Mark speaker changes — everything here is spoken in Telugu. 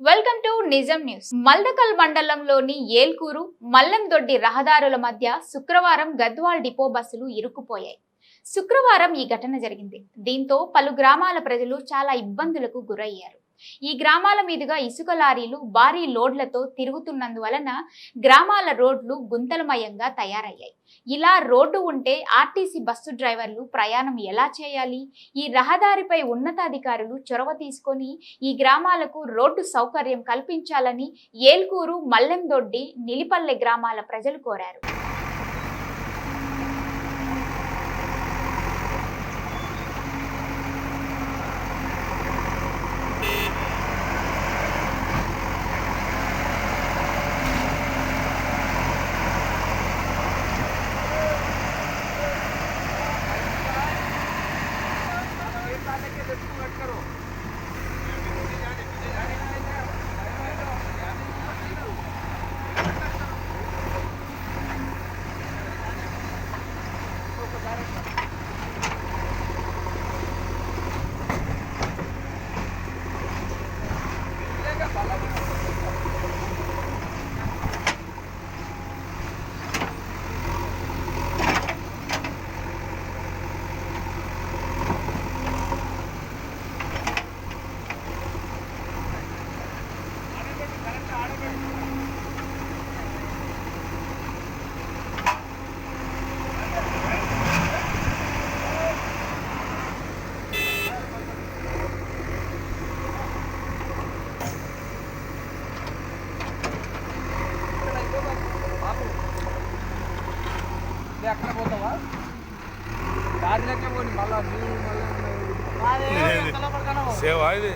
Speaker 1: వెల్కమ్ టు నిజం న్యూస్. మల్దకల్ మండలంలోని ఏల్కూరు మల్లందొడ్డి రహదారుల మధ్య శుక్రవారం గద్వాల్ డిపో బస్సులు ఇరుక్కుపోయాయి. శుక్రవారం ఈ ఘటన జరిగింది. దీంతో పలు గ్రామాల ప్రజలు చాలా ఇబ్బందులకు గురయ్యారు. ఈ గ్రామాల మీదుగా ఇసుక లారీలు భారీ లోడ్లతో తిరుగుతున్నందువలన గ్రామాల రోడ్లు గుంతలమయంగా తయారయ్యాయి. ఇలా రోడ్డు ఉంటే ఆర్టీసీ బస్సు డ్రైవర్లు ప్రయాణం ఎలా చేయాలి? ఈ రహదారిపై ఉన్నతాధికారులు చొరవ తీసుకొని ఈ గ్రామాలకు రోడ్డు సౌకర్యం కల్పించాలని ఏల్కూరు, మల్లెందొడ్డి, నిలిపల్లె గ్రామాల ప్రజలు కోరారు.
Speaker 2: ఎక్కడ పోతావా దారిలోకే పోయి మళ్ళీ
Speaker 3: సేవ ఇది.